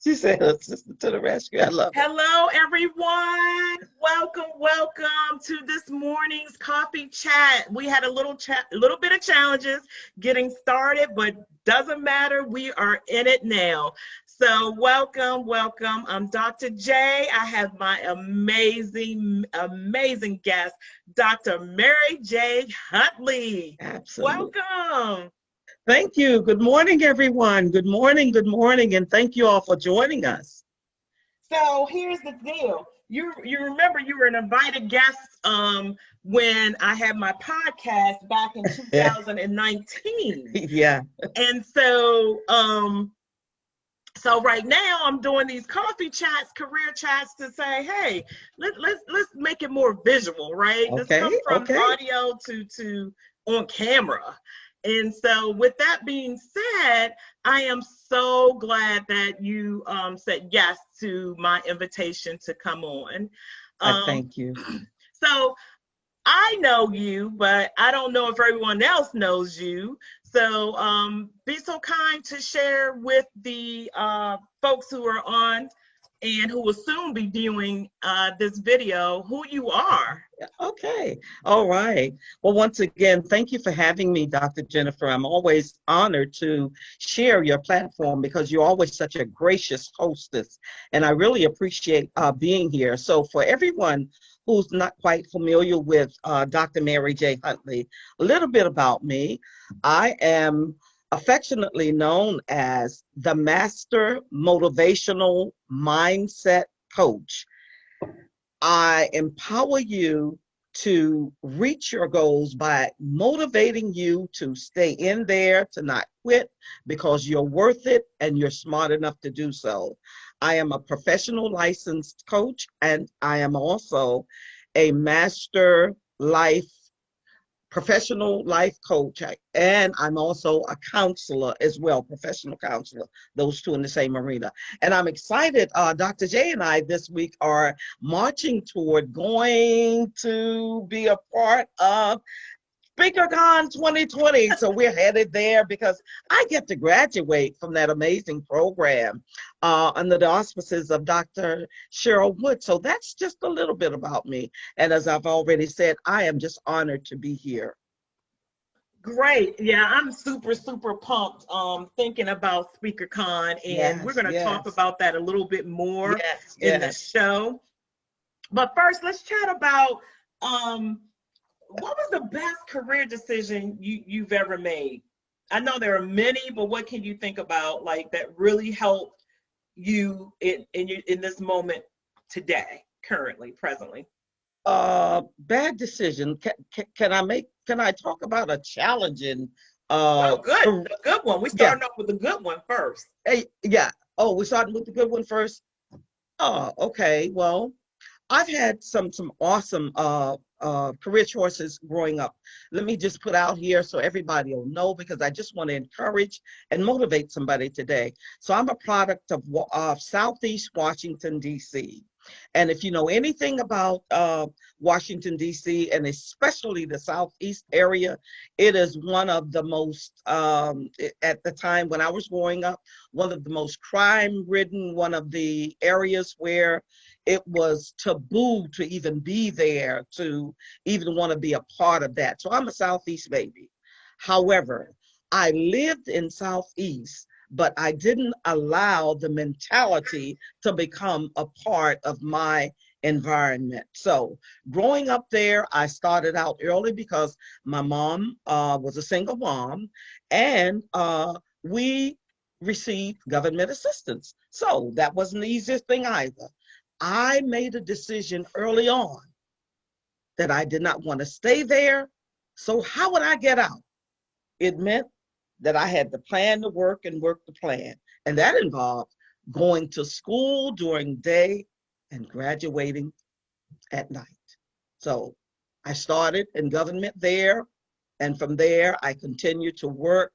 She said, "Assistant to the rescue." I love it. Hello, everyone. Welcome, welcome to this morning's coffee chat. We had a little bit of challenges getting started, but doesn't matter. We are in it now. So welcome, welcome. I'm Dr. J. I have my amazing, amazing guest, Dr. Mary J. Huntley. Absolutely. Welcome. Thank you. Good morning, everyone. Good morning, and thank you all for joining us. So here's the deal. You remember you were an invited guest when I had my podcast back in 2019. Yeah. And so right now I'm doing these coffee chats, career chats to say, hey, let's make it more visual, right? Okay. Let's come from Okay. audio to on camera. And so with that being said, I am so glad that you said yes to my invitation to come on. Thank you. So I know you, but I don't know if everyone else knows you. So be so kind to share with the folks who are on and who will soon be viewing this video who you are. Okay. All right. Well, once again, thank you for having me, Dr. Jennifer. I'm always honored to share your platform because you're always such a gracious hostess, and I really appreciate being here. So for everyone who's not quite familiar with Dr. Mary J. Huntley, a little bit about me. I am affectionately known as the Master Motivational Mindset Coach. I empower you to reach your goals by motivating you to stay in there, to not quit, because you're worth it and you're smart enough to do so. I am a professional licensed coach, and I am also a professional life coach, and I'm also a counselor as well, professional counselor, those two in the same arena. And I'm excited, Dr. J and I this week are marching toward going to be a part of SpeakerCon 2020. So we're headed there because I get to graduate from that amazing program under the auspices of Dr. Cheryl Wood. So that's just a little bit about me. And as I've already said, I am just honored to be here. Great. Yeah, I'm super, super pumped thinking about SpeakerCon, and Yes, we're going to talk yes. about that a little bit more Yes, in the yes. show. But first, let's chat about what was the best career decision you've ever made? I know there are many, but what can you think about like that really helped you in this moment today, currently, presently? Bad decision. Can I talk about a challenging Oh, good. career? A good one. We Yeah. starting off with a good one first. Hey, yeah. Oh, we're starting with the good one first. Oh, okay. Well, I've had some awesome career choices growing up. Let me just put out here so everybody will know, because I just want to encourage and motivate somebody today. So I'm a product of Southeast Washington, D.C. And if you know anything about Washington, D.C., and especially the Southeast area, it is one of the most, at the time when I was growing up, one of the most crime-ridden, one of the areas where it was taboo to even be there, to even want to be a part of that. So I'm a Southeast baby. However, I lived in Southeast, but I didn't allow the mentality to become a part of my environment. So growing up there, I started out early because my mom was a single mom, and we received government assistance. So that wasn't the easiest thing either. I made a decision early on that I did not want to stay there. So how would I get out? It meant that I had to plan the work and work the plan. And that involved going to school during the day and graduating at night. So I started in government there. And from there, I continued to work,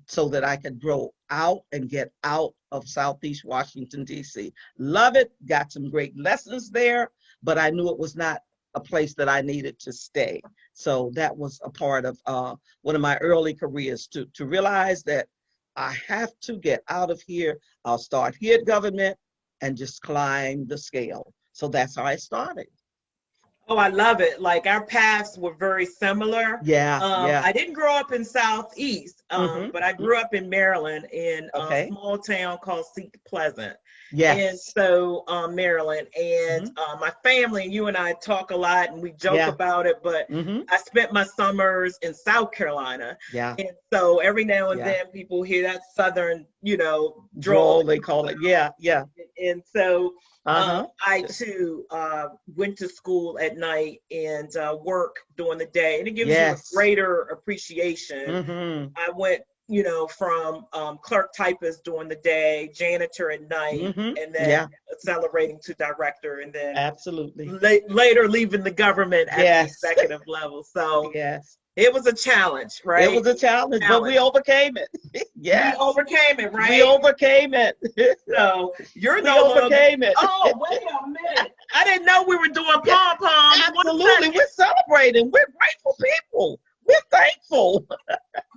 so that I could grow out and get out of Southeast Washington, D.C. Love it, got some great lessons there, but I knew it was not a place that I needed to stay. So that was a part of one of my early careers, to realize that I have to get out of here. I'll start here at government and just climb the scale. So that's how I started. Oh, I love it. Like our paths were very similar. Yeah, yeah. I didn't grow up in Southeast, Mm-hmm. but I grew up in Maryland in a Okay. small town called Seat Pleasant. And Yes. so, Maryland, and Mm-hmm. my family, and you and I talk a lot and we joke Yeah. about it, but Mm-hmm. I spent my summers in South Carolina. Yeah. And so every now and Yeah. then people hear that Southern, drawl. Drawl, they call it. Yeah, yeah. And so Uh-huh. I too went to school at night and work during the day, and it gives you a Yes. greater appreciation. Mm-hmm. I went, from clerk typist during the day, janitor at night, Mm-hmm. and then Yeah, accelerating to director, and then absolutely. later leaving the government at the Yes. executive level. So Yes. it was a challenge, It right? was a challenge, but we overcame it. We Yes. overcame it, We right? overcame it. So you're We no longer. overcame it. Oh, wait a minute. I didn't know we were doing Yeah, pom poms. absolutely. We're celebrating. We're grateful people. We're thankful.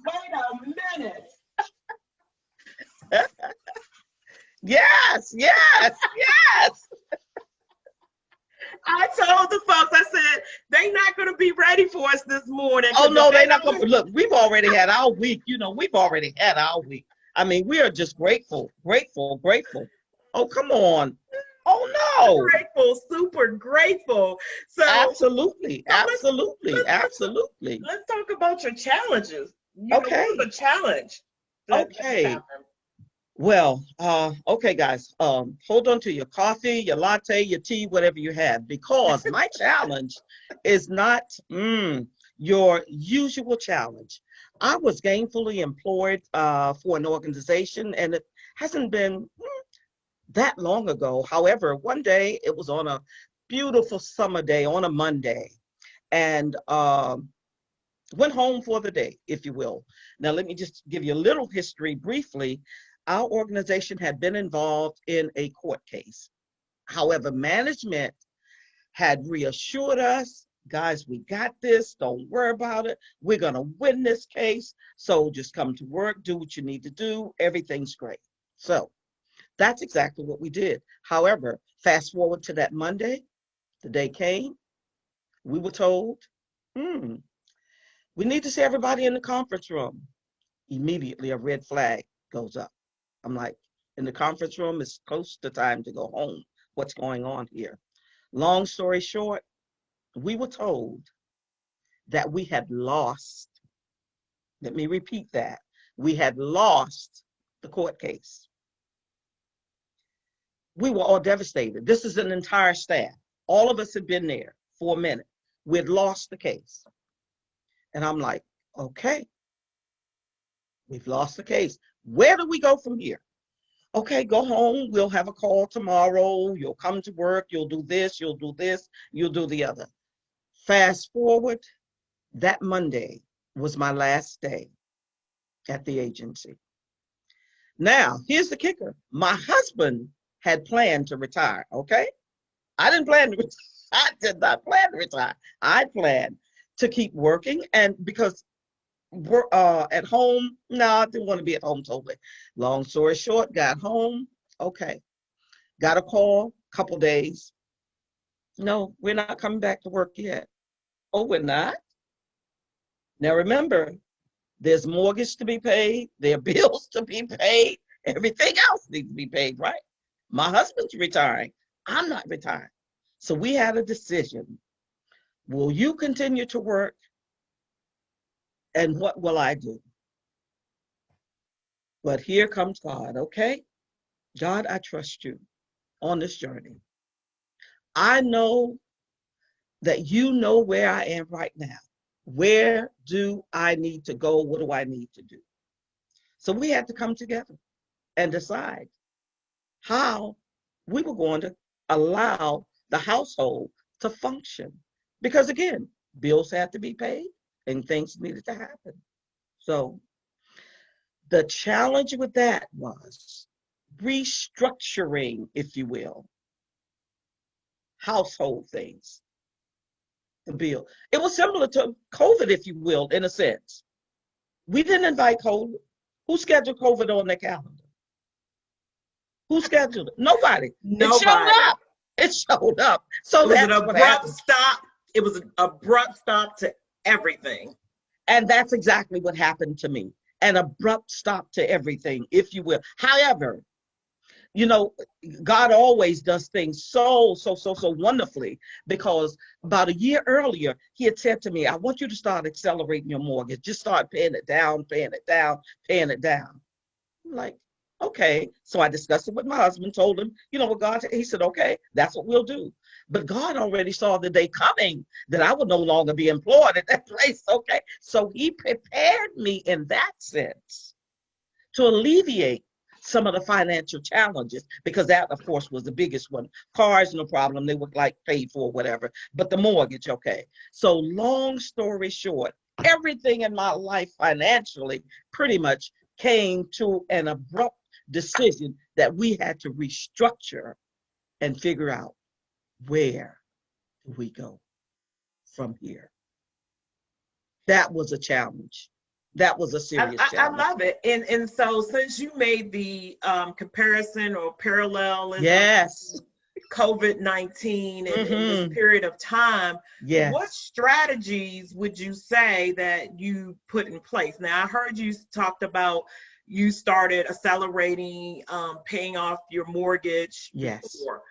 Wait a minute. Yes, yes, yes. I told the folks, I said, they not going to be ready for us this morning. Oh, 'cause no, if they're they not don't- going to. Look, we've already had our week. We've already had our week. I mean, we are just grateful, grateful, grateful. Oh, come on. Oh, no. Grateful, super grateful. So Absolutely, so absolutely, absolutely. let's talk about your challenges. Okay, What was a challenge that okay. happened? Well, okay, guys, hold on to your coffee, your latte, your tea, whatever you have, because my challenge is not your usual challenge. I was gainfully employed for an organization, and it hasn't been that long ago. However, one day it was on a beautiful summer day on a Monday, and went home for the day, if you will. Now, let me just give you a little history briefly. Our organization had been involved in a court case. However, management had reassured us, guys, we got this, don't worry about it. We're going to win this case. So just come to work, do what you need to do. Everything's great. So that's exactly what we did. However, fast forward to that Monday, the day came, we were told, we need to see everybody in the conference room. Immediately, a red flag goes up. I'm like, in the conference room, it's close to time to go home. What's going on here? Long story short, we were told that we had lost. Let me repeat that. We had lost the court case. We were all devastated. This is an entire staff. All of us had been there for a minute. We'd lost the case. And I'm like, okay, we've lost the case. Where do we go from here? Okay, go home. We'll have a call tomorrow. You'll come to work. You'll do this. You'll do this. You'll do the other. Fast forward, that Monday was my last day at the agency. Now, here's the kicker. My husband had planned to retire, okay? I didn't plan to retire. I did not plan to retire. I planned to keep working, and because we're at home, no, I didn't want to be at home totally. Long story short, got home, okay. Got a call, couple days. No, we're not coming back to work yet. Oh, we're not? Now remember, there's mortgage to be paid, there are bills to be paid, everything else needs to be paid, right? My husband's retiring. I'm not retiring. So we had a decision. Will you continue to work? And what will I do? But here comes God, okay? God, I trust you on this journey. I know that you know where I am right now. Where do I need to go? What do I need to do? So we had to come together and decide how we were going to allow the household to function. Because again, bills had to be paid and things needed to happen. So the challenge with that was restructuring, if you will, household things, the bill. It was similar to COVID, if you will, in a sense. We didn't invite COVID. Who scheduled COVID on their calendar? Who scheduled it? Nobody. It showed Nobody. up. It showed up. So It was an that's what abrupt happened. stop. It was an abrupt stop to everything. And that's exactly what happened to me. An abrupt stop to everything, if you will. However, you know, God always does things so wonderfully, because about a year earlier, he had said to me, I want you to start accelerating your mortgage. Just start paying it down, paying it down, paying it down. I'm like, okay. So I discussed it with my husband, told him, you know what God said? He said, okay, that's what we'll do. But God already saw the day coming that I would no longer be employed at that place, okay? So he prepared me in that sense to alleviate some of the financial challenges, because that, of course, was the biggest one. Cars, no problem. They were like paid for, whatever. But the mortgage, okay. So long story short, everything in my life financially pretty much came to an abrupt decision that we had to restructure and figure out, where do we go from here? That was a challenge. That was a serious I challenge. love it. And so since you made the comparison or parallel in Yes. COVID-19 and in this period of time, Yes. what strategies would you say that you put in place? Now, I heard you talked about you started accelerating paying off your mortgage Yes. before,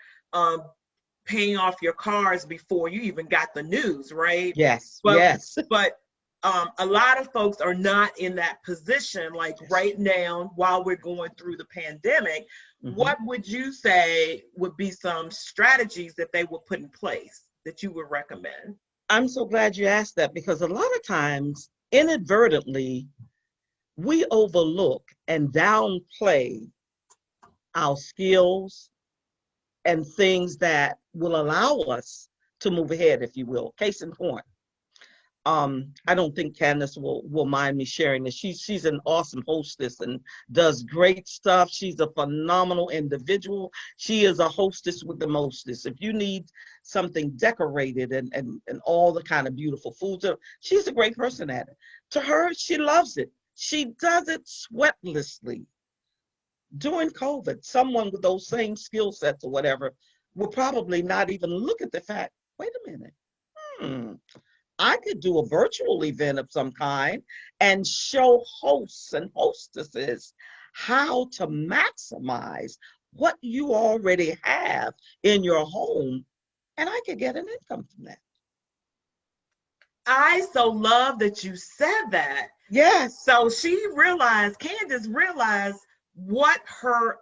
paying off your cars before you even got the news, right? Yes. But, yes. But a lot of folks are not in that position, like right now, while we're going through the pandemic. What would you say would be some strategies that they would put in place that you would recommend? I'm so glad you asked that, because a lot of times, inadvertently, we overlook and downplay our skills and things that will allow us to move ahead, if you will. Case in point, I don't think Candace will mind me sharing this. She's an awesome hostess and does great stuff. She's a phenomenal individual. She is a hostess with the mostest. If you need something decorated and all the kind of beautiful foods, she's a great person at it. To her, she loves it. She does it sweatlessly. During COVID, someone with those same skill sets or whatever will probably not even look at the fact, wait a minute, I could do a virtual event of some kind and show hosts and hostesses how to maximize what you already have in your home, and I could get an income from that. I so love that you said that. Yes. So Candace realized what her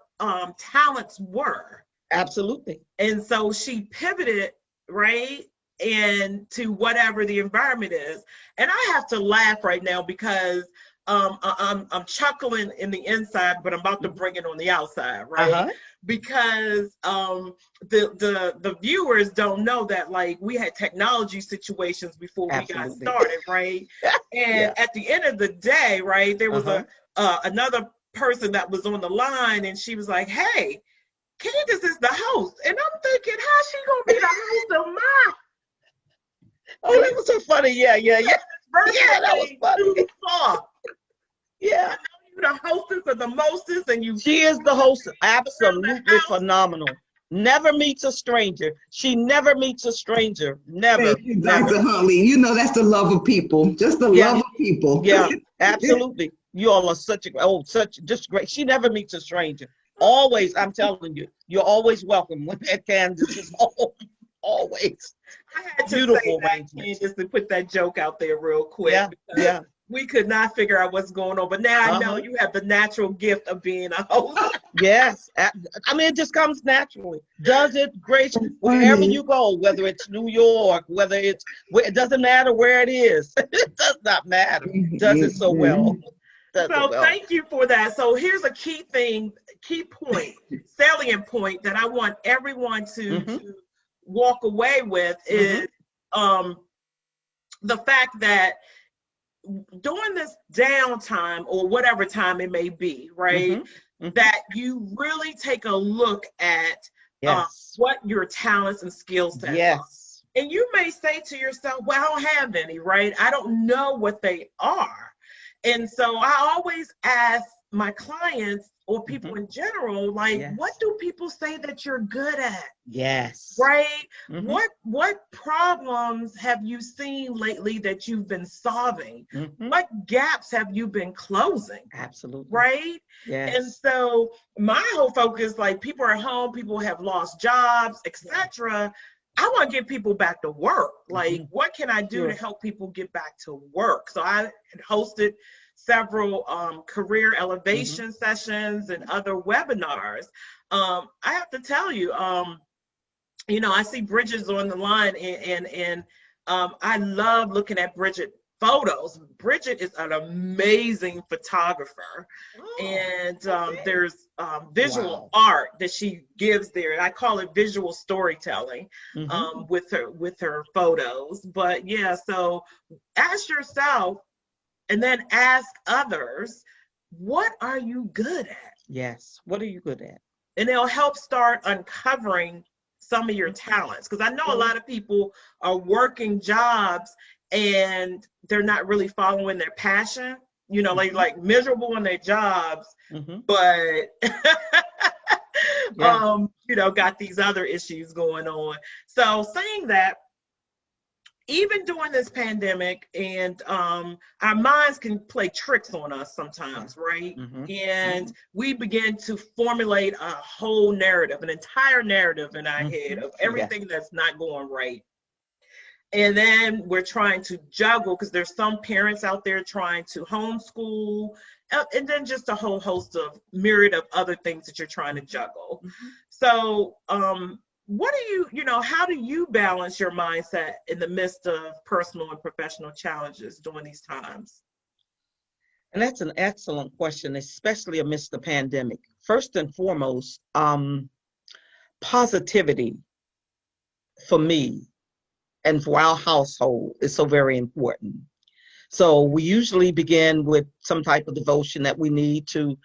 talents were. Absolutely. And so she pivoted, right? And to whatever the environment is. And I have to laugh right now because I'm chuckling in the inside, but I'm about to bring it on the outside, right? Because the viewers don't know that, like, we had technology situations before we got started, right? And at the end of the day, right, there was another person that was on the line, and she was like, hey, Candace is the host. And I'm thinking, how's she gonna be the host of my? Oh, that was so funny. Yeah, that was funny. Yeah. I know you're the hostess of the mostest, and she is the host. Absolutely phenomenal. Never meets a stranger. She never meets a stranger. Never. Thank you, Dr. Huntley. You know, that's the love of people. Just the love of people. Yeah, absolutely. You all are just great. She never meets a stranger. Always, I'm telling you, you're always welcome when at Candace's home. Always. I had to beautiful say that, Candace, to put that joke out there real quick. Yeah. We could not figure out what's going on, but now I know you have the natural gift of being a host. Yes. I mean, it just comes naturally. Does it great wherever you go, whether it's New York, it doesn't matter where it is. It does not matter. Does it so well. Thank you for that. So here's a key point, salient point that I want everyone to walk away with is the fact that during this downtime, or whatever time it may be, right, that you really take a look at what your talents and skill sets are. And you may say to yourself, well, I don't have any, right? I don't know what they are. And so I always ask my clients or people in general, like, Yes. what do people say that you're good at? Yes. Right? Mhm. What problems have you seen lately that you've been solving? Mhm. What gaps have you been closing? Absolutely. Right? Yes. And so my whole focus, like, people are at home, people have lost jobs, etc. I want to get people back to work. Like, what can I do to help people get back to work? So I had hosted several career elevation sessions and other webinars. I have to tell you, you know, I see Bridget's on the line, and I love looking at Bridget photos. Bridget is an amazing photographer, and there's visual art that she gives there, and I call it visual storytelling with her photos. But yeah, so ask yourself, and then ask others, what are you good at? Yes. What are you good at? And it'll help start uncovering some of your talents. Because I know a lot of people are working jobs and they're not really following their passion, you know, like miserable in their jobs, but you know, got these other issues going on. So saying that, even during this pandemic, and our minds can play tricks on us sometimes, right? And we begin to formulate a whole narrative, an entire narrative in our head of everything that's not going right. And then we're trying to juggle, because there's some parents out there trying to homeschool, and then just a whole host of myriad of other things that you're trying to juggle. So what do you know, how do you balance your mindset in the midst of personal and professional challenges during these times? And that's an excellent question, especially amidst the pandemic. First and foremost, positivity for me and for our household is so very important. So we usually begin with some type of devotion that we need to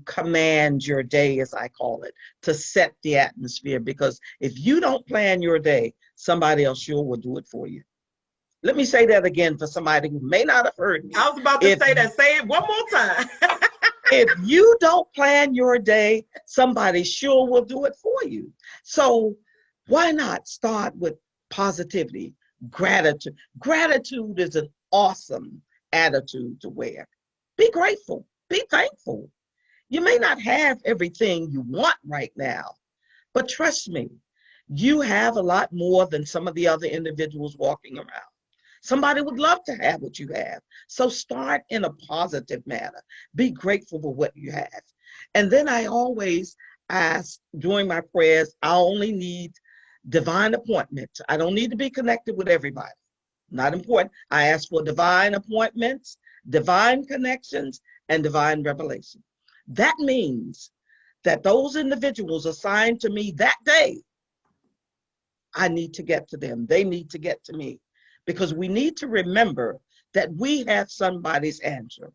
command your day, as I call it, to set the atmosphere. Because if you don't plan your day, somebody else sure will do it for you. Let me say that again for somebody who may not have heard me. I was about to say that. Say it one more time. If you don't plan your day, somebody sure will do it for you. So why not start with positivity, gratitude? Gratitude is an awesome attitude to wear. Be grateful, be thankful. You may not have everything you want right now, but trust me, you have a lot more than some of the other individuals walking around. Somebody would love to have what you have. So start in a positive manner. Be grateful for what you have. And then I always ask during my prayers, I only need divine appointments. I don't need to be connected with everybody. Not important. I ask for divine appointments, divine connections, and divine revelation. That means that those individuals assigned to me that day, I need to get to them. They need to get to me. Because we need to remember that we have somebody's answer.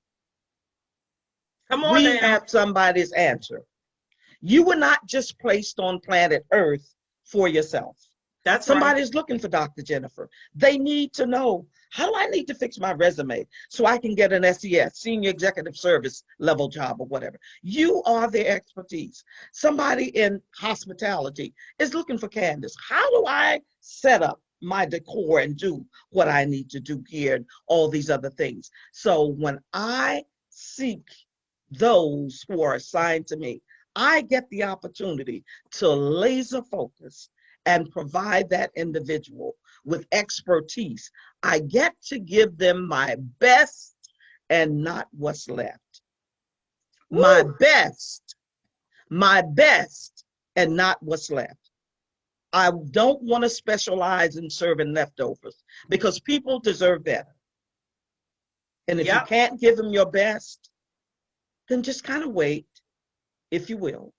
Come on we now. have somebody's answer. You were not just placed on planet Earth for yourself. That's Somebody's right. looking for Dr. Jennifer. They need to know, how do I need to fix my resume so I can get an SES, senior executive service level job or whatever. You are their expertise. Somebody in hospitality is looking for Candace. How do I set up my decor and do what I need to do here and all these other things? So when I seek those who are assigned to me, I get the opportunity to laser focus and provide that individual with expertise. I get to give them my best and not what's left. Woo. My best and not what's left. I don't want to specialize in serving leftovers because people deserve better. And if you can't give them your best, then just kind of wait, if you will,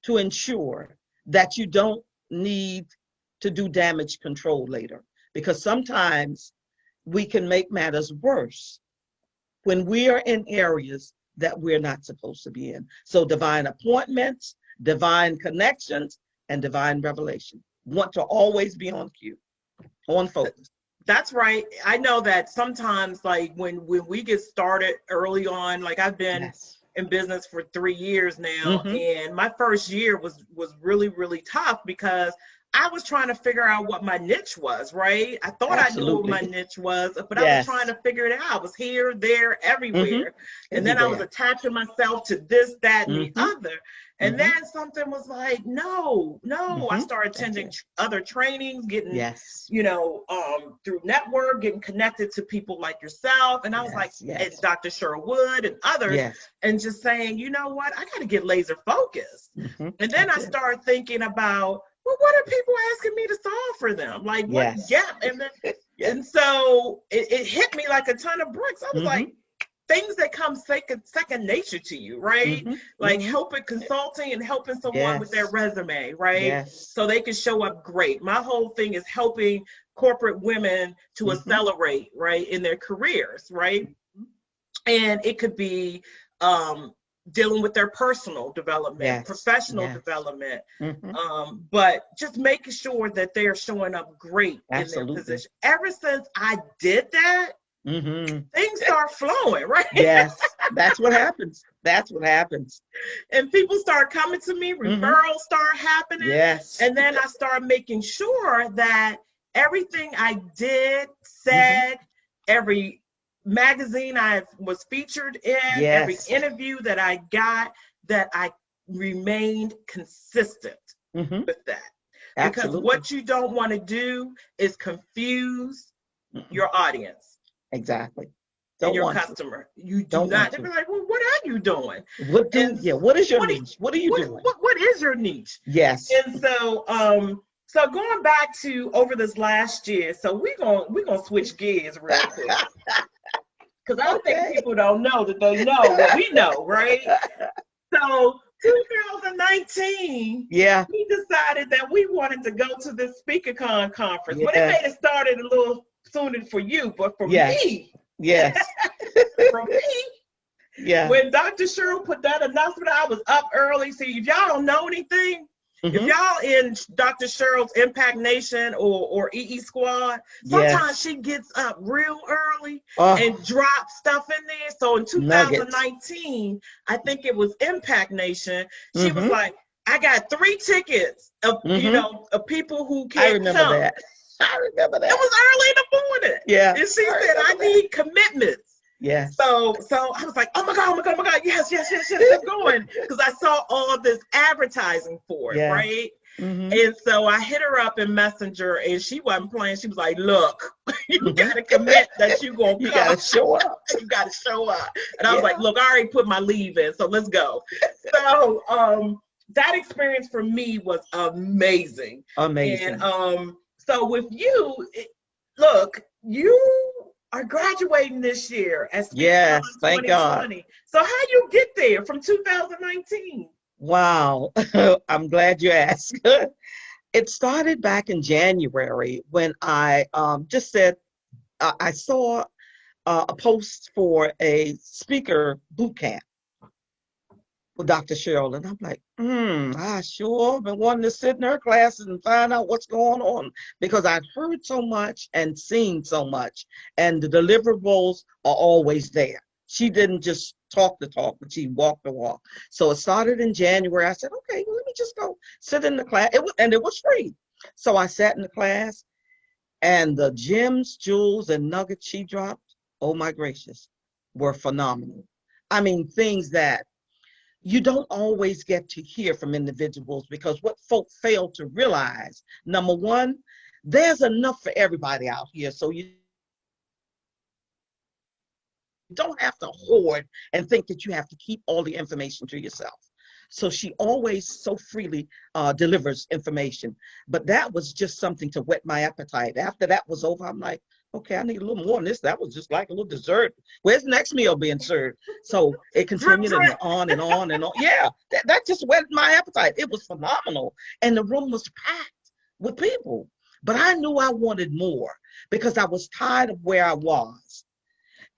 to ensure that you don't need to do damage control later. Because sometimes we can make matters worse when we are in areas that we're not supposed to be in. So divine appointments, divine connections, and divine revelation. Want to always be on cue, on focus. That's right. I know that sometimes, like when we get started early on, like I've been in business for 3 years now, and my first year was really, really tough because I was trying to figure out what my niche was, right? I thought I knew what my niche was, but I was trying to figure it out. I was here, there, everywhere. And then I was attaching myself to this, that, and the other. And then something was like, no. I started attending other trainings, getting, you know, through network, getting connected to people like yourself. And I was like, and Dr. Cheryl Wood and others, and just saying, you know what, I got to get laser focused. And then I started thinking about, well, what are people asking me to solve for them? Like, what gap? And then, and so it hit me like a ton of bricks. I was like, things that come second nature to you, right? Like helping, consulting, and helping someone with their resume, right? So they can show up great. My whole thing is helping corporate women to accelerate, right, in their careers, right? And it could be dealing with their personal development, professional development, but just making sure that they're showing up great in their position. Ever since I did that, things start flowing, right? That's what happens. That's what happens. And people start coming to me, referrals start happening. And then I start making sure that everything I did, said, every magazine I was featured in, every interview that I got, that I remained consistent with that. Because what you don't want to do is confuse your audience. Exactly. And your customer. You do not. They'll be like, well, what are you doing? What is your niche? What are you doing? What is your niche? Yes. And so so going back to over this last year, so we're gonna switch gears real quick. Because I think people don't know that they know what we know, right? So 2019, we decided that we wanted to go to this SpeakerCon conference. But it may have started a little sooner for you, but for me, for me, when Dr. Cheryl put that announcement, I was up early. See, if y'all don't know anything, if y'all in Dr. Cheryl's Impact Nation or EE Squad, sometimes she gets up real early and drops stuff in there. So in 2019, I think it was Impact Nation, she was like, I got 3 tickets of, you know, of people who can't come. I remember that. It was early in the morning. And she said, I need commitments. So I was like, oh my God, yes, I'm going. Because I saw all this advertising for it, right? And so I hit her up in Messenger, and she wasn't playing. She was like, look, you got to commit that you're going to come. You got to show up. You got to show up. And I was like, look, I already put my leave in, so let's go. So that experience for me was amazing. And so with you, look, you are graduating this year as thank God. So how you get there from 2019? Wow, I'm glad you asked. It started back in January when I just said I saw a post for a speaker boot camp with Dr. Cheryl, and I'm like, I sure been wanting to sit in her classes and find out what's going on, because I've heard so much and seen so much, and the deliverables are always there. She didn't just talk the talk, but she walked the walk. So it started in January. I said, okay, well, let me just go sit in the class. It was free. So I sat in the class, and the gems, jewels, and nuggets she dropped, oh my gracious, were phenomenal. I mean, things that you don't always get to hear from individuals, because what folk fail to realize, number one, there's enough for everybody out here. So you don't have to hoard and think that you have to keep all the information to yourself. So she always so freely delivers information. But that was just something to whet my appetite. After that was over, I'm like, okay, I need a little more than this. That was just like a little dessert. Where's the next meal being served? So it continued and on and on and on. Yeah, that just whet my appetite. It was phenomenal. And the room was packed with people. But I knew I wanted more, because I was tired of where I was.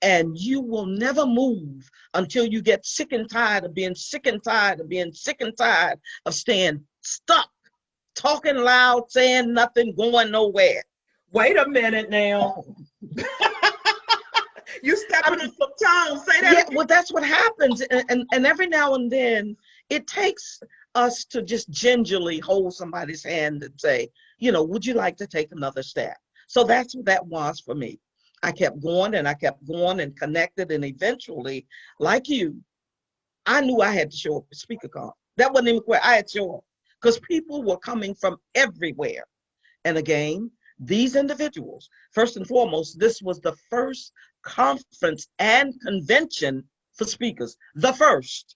And you will never move until you get sick and tired of being sick and tired of being sick and tired of staying stuck, talking loud, saying nothing, going nowhere. Wait a minute now. You stepping on some toes. Say that Yeah, again. well, that's what happens. And every now and then it takes us to just gingerly hold somebody's hand and say, would you like to take another step? So that's what that was for me. I kept going and I kept going and connected. And eventually, like you, I knew I had to show up for speaker call. That wasn't even where I had to show up because people were coming from everywhere. And again, these individuals, first and foremost, this was the first conference and convention for speakers. The first.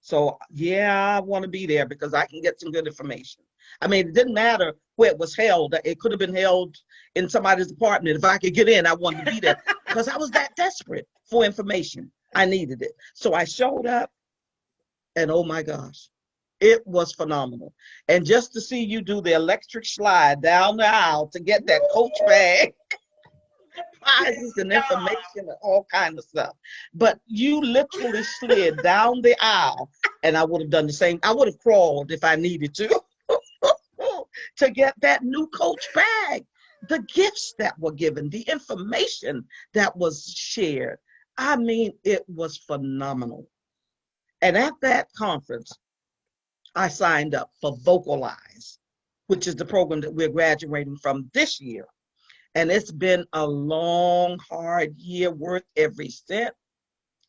So yeah, I want to be there because I can get some good information. I mean, it didn't matter where it was held. It could have been held in somebody's apartment. If I could get in, I wanted to be there because I was that desperate for information. I needed it. So I showed up and oh my gosh, it was phenomenal. And just to see you do the electric slide down the aisle to get that coach bag, prizes and information and all kinds of stuff. But you literally slid down the aisle and I would have done the same. I would have crawled if I needed to to get that new coach bag. The gifts that were given, the information that was shared. I mean, it was phenomenal. And at that conference, I signed up for Vocalize, which is the program that we're graduating from this year. And it's been a long, hard year, worth every cent.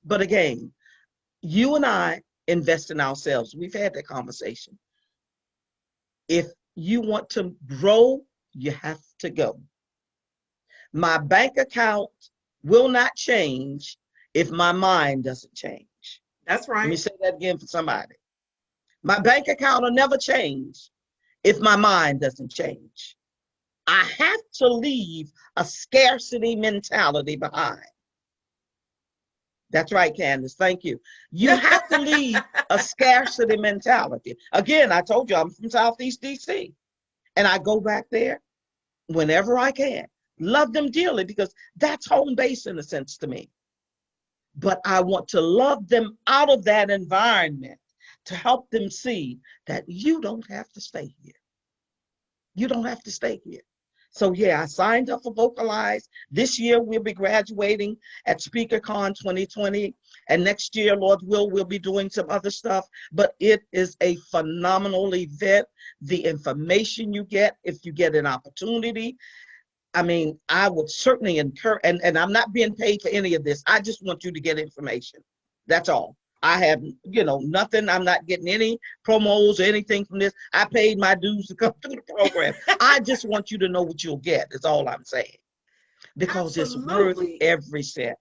But again, you and I invest in ourselves. We've had that conversation. If you want to grow, you have to go. My bank account will not change if my mind doesn't change. That's right. Let me say that again for somebody. My bank account will never change if my mind doesn't change. I have to leave a scarcity mentality behind. That's right, Candace. Thank you. You have to leave a scarcity mentality. Again, I told you I'm from Southeast DC, and I go back there whenever I can. Love them dearly because that's home base in a sense to me. But I want to love them out of that environment to help them see that you don't have to stay here. You don't have to stay here. So yeah, I signed up for Vocalize. This year we'll be graduating at SpeakerCon 2020. And next year, Lord will, we'll be doing some other stuff. But it is a phenomenal event. The information you get, if you get an opportunity, I mean, I would certainly encourage, and I'm not being paid for any of this. I just want you to get information. That's all. I have, nothing. I'm not getting any promos or anything from this. I paid my dues to come through the program. I just want you to know what you'll get. Is all I'm saying. Because Absolutely. It's worth every cent.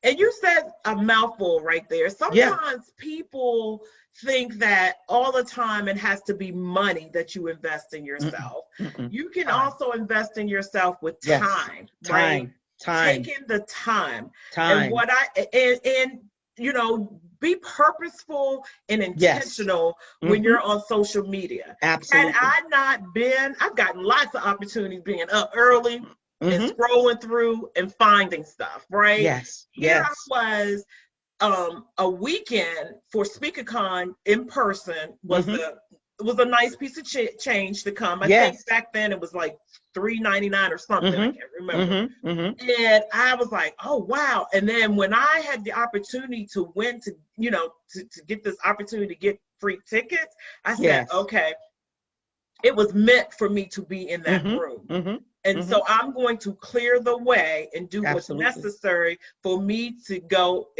And you said a mouthful right there. Sometimes people think that all the time it has to be money that you invest in yourself. You can also invest in yourself with time, right? Time. Taking the time. And what and be purposeful and intentional when you're on social media. Absolutely. Had I not been, I've gotten lots of opportunities being up early and scrolling through and finding stuff, right? Yes. Here I was, a weekend for SpeakerCon in person was a nice piece of change to come. I think back then it was like $3.99 or something. I can't remember. And I was like, oh wow. And then when I had the opportunity to win, to get this opportunity to get free tickets, I said, okay, it was meant for me to be in that room. And so I'm going to clear the way and do what's necessary for me to go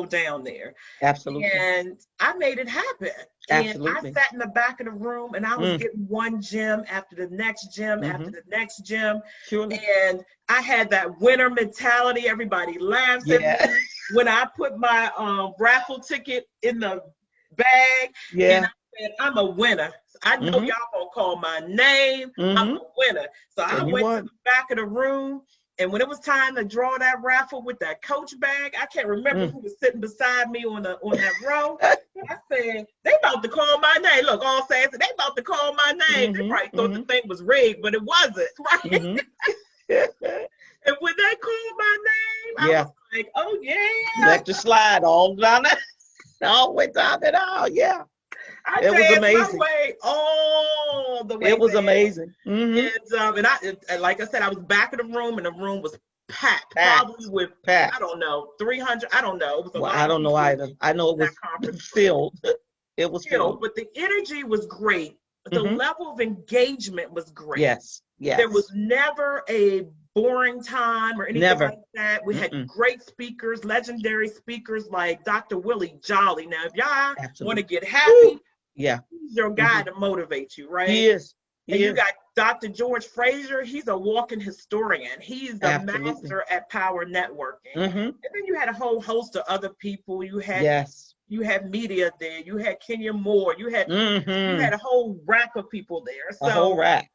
down there. Absolutely. And I made it happen. And I sat in the back of the room and I was getting one gym after the next gym after the next gym. And I had that winner mentality. Everybody laughs at me. When I put my raffle ticket in the bag and I said, I'm a winner. I know y'all gonna call my name. I'm a winner. So I went to the back of the room, and when it was time to draw that raffle with that coach bag, I can't remember who was sitting beside me on that row. I said, they about to call my name. Look, all sassy, they about to call my name. They probably thought the thing was rigged, but it wasn't, right? And when they called my name, I was like, oh yeah. Let the slide all down there. All the way down it all, it was amazing. My way all the way. It was there. amazing. And I, like I said, I was back in the room, and the room was packed, Packed. probably with, Packed. I don't know, 300, I don't know. It was a Well, lot I of don't know people either. I know it in that was conference. filled. It was filled. But the energy was great. The level of engagement was great. Yes, yes. There was never a boring time or anything like that. We had great speakers, legendary speakers like Dr. Willie Jolly. Now, if y'all want to get happy, yeah, he's your guy to motivate you, right? He is. You got Dr. George Fraser. He's a walking historian. He's the master at power networking. And then you had a whole host of other people. You had you had media there. You had Kenya Moore. You had a whole rack of people there. So a whole rack.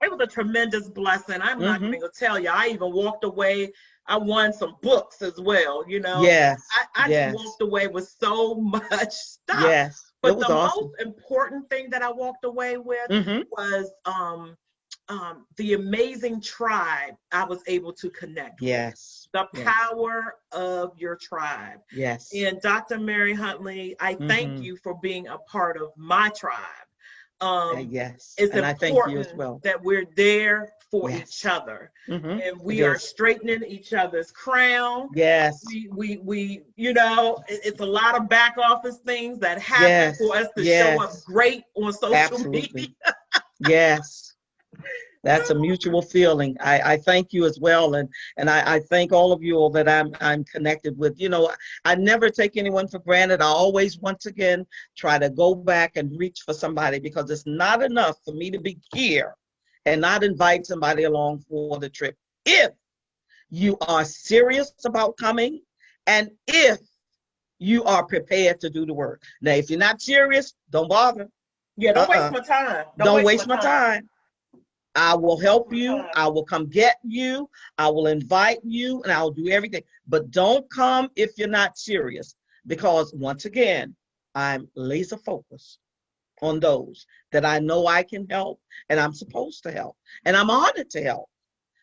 It was a tremendous blessing. I'm not even gonna tell you. I even walked away. I won some books as well. You know. Yes. I just walked away with so much stuff. Yes. But the most important thing that I walked away with was the amazing tribe I was able to connect with. The power of your tribe. Yes. And Dr. Mary Huntley, I thank you for being a part of my tribe. Yes. It's and important I thank you as well. that we're there for each other. And we are straightening each other's crown. Yes. We you know, it's a lot of back office things that happen for us to show up great on social media. Yes. That's a mutual feeling. I thank you as well, and I thank all of you all that I'm connected with. You know, I never take anyone for granted. I always, once again, try to go back and reach for somebody, because it's not enough for me to be here and not invite somebody along for the trip. If you are serious about coming, and if you are prepared to do the work. Now, if you're not serious, don't bother. Yeah, don't waste my time. Don't waste my time. I will help you. I will come get you. I will invite you, and I'll do everything. But don't come if you're not serious, because once again, I'm laser focused on those that I know I can help and I'm supposed to help, and I'm honored to help.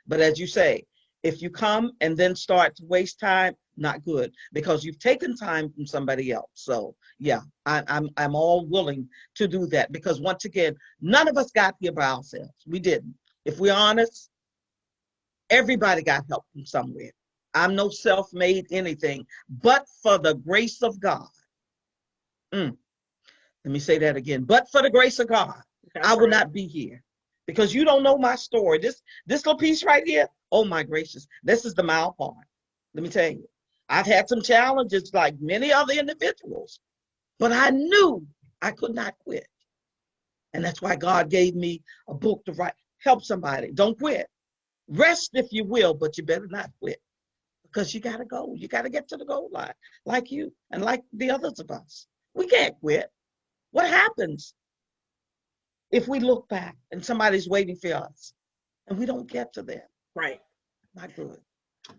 But as you say, if you come and then start to waste time, not good, because you've taken time from somebody else. So yeah, I'm all willing to do that, because once again, none of us got here by ourselves. We didn't. If we're honest, everybody got help from somewhere. I'm no self-made anything, but for the grace of God. Let me say that again. But for the grace of God, I would not be here, because you don't know my story. This little piece right here, oh my gracious, this is the mile part. Let me tell you, I've had some challenges like many other individuals, but I knew I could not quit. And that's why God gave me a book to write. Help somebody. Don't quit. Rest if you will, but you better not quit, because you got to go. You got to get to the goal line, like you and like the others of us. We can't quit. What happens if we look back and somebody's waiting for us and we don't get to them? Right. Not good.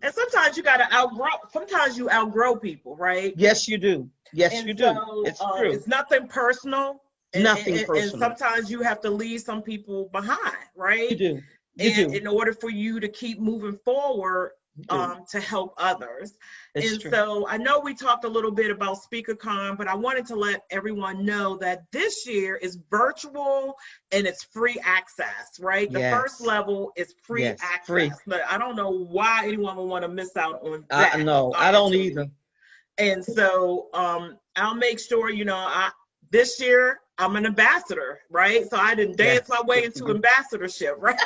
And sometimes you got to sometimes you outgrow people, right? Yes, you do. Yes, you do. So, it's true. It's nothing personal. Nothing personal. And sometimes you have to leave some people behind, right? You do. In order for you to keep moving forward, to help others. It's true. So I know we talked a little bit about SpeakerCon, but I wanted to let everyone know that this year is virtual and it's free access, right? The first level is free access. Free. But I don't know why anyone would want to miss out on that. No, I don't either. And so I'll make sure, this year I'm an ambassador, right? So I didn't dance my way into ambassadorship, right?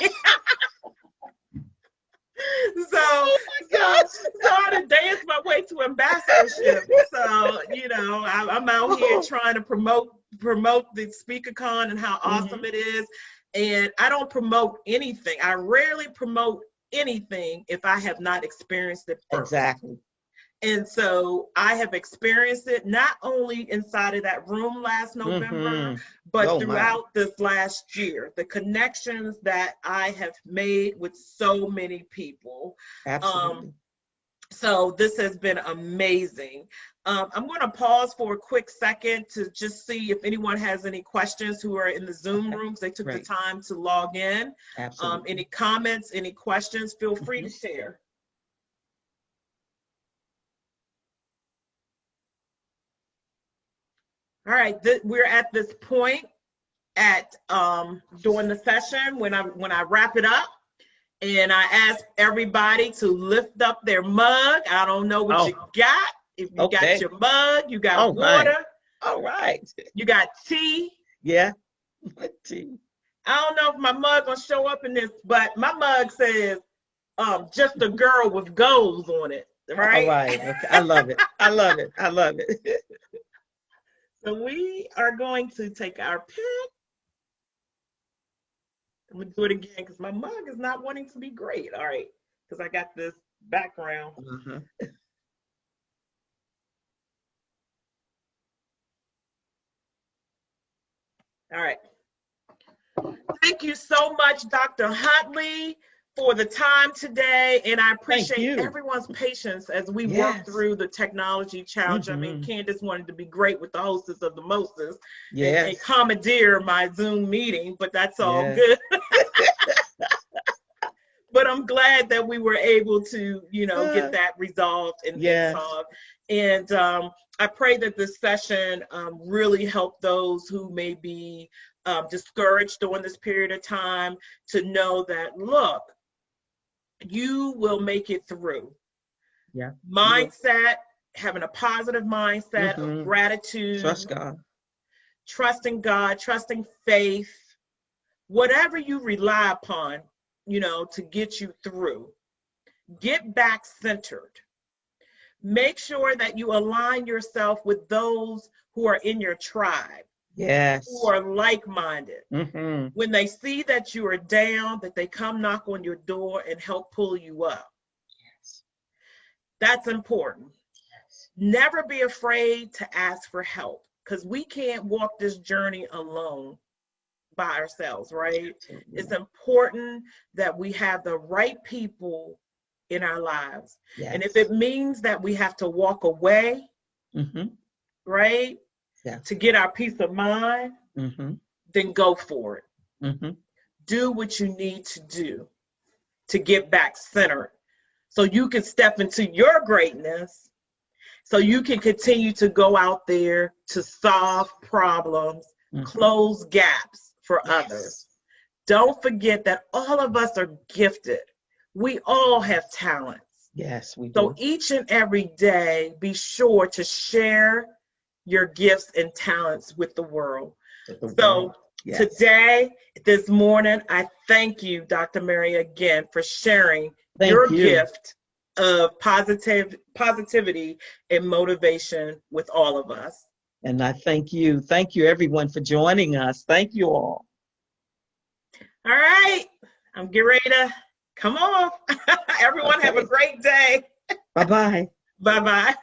So I done danced my way to ambassadorship. So, I'm out here trying to promote the SpeakerCon and how awesome it is. And I don't promote anything. I rarely promote anything if I have not experienced it first. Exactly. And so I have experienced it not only inside of that room last November, but throughout this last year. The connections that I have made with so many people. Absolutely. So this has been amazing. I'm going to pause for a quick second to just see if anyone has any questions who are in the Zoom rooms. They took the time to log in. Absolutely. Any comments, any questions, feel free to share. All right, we're at this point at during the session when I wrap it up, And I ask everybody to lift up their mug. I don't know what you got. If you got your mug, you got water. All right. You got tea. Yeah. Tea. I don't know if my mug gonna show up in this, but my mug says, just a girl with goals on it. Right? All right. Okay. I love it. I love it. I love it. So we are going to take our pick. I'm gonna do it again because my mug is not wanting to be great. All right, because I got this background. All right. Thank you so much, Dr. Huntley, for the time today. And I appreciate everyone's patience as we work through the technology challenge. I mean, Candace wanted to be great with the hostess of the mostest and commandeer my Zoom meeting, but that's all good. But I'm glad that we were able to, you know, get that resolved and solved. And I pray that this session really helped those who may be discouraged during this period of time to know that, look, you will make it through. Yeah. Mindset, having a positive mindset of gratitude. Trust God. Trusting God, trusting faith, whatever you rely upon, you know, to get you through. Get back centered. Make sure that you align yourself with those who are in your tribe. Yes. Who are like-minded. When they see that you are down, that they come knock on your door and help pull you up. Yes. That's important. Yes. Never be afraid to ask for help, because we can't walk this journey alone by ourselves, right? It's important that we have the right people in our lives. Yes. And if it means that we have to walk away, right? Yeah. To get our peace of mind, then go for it. Do what you need to do to get back centered so you can step into your greatness, so you can continue to go out there to solve problems, close gaps for others. Don't forget that all of us are gifted. We all have talents. Yes, we do. So each and every day, be sure to share your gifts and talents with the world. Today, this morning, I thank you, Dr. Mary, again for sharing your gift of positivity and motivation with all of us. And I thank you. Thank you, everyone, for joining us. Thank you all. All right. I'm getting ready to come off. Everyone have a great day. Bye-bye. Bye-bye.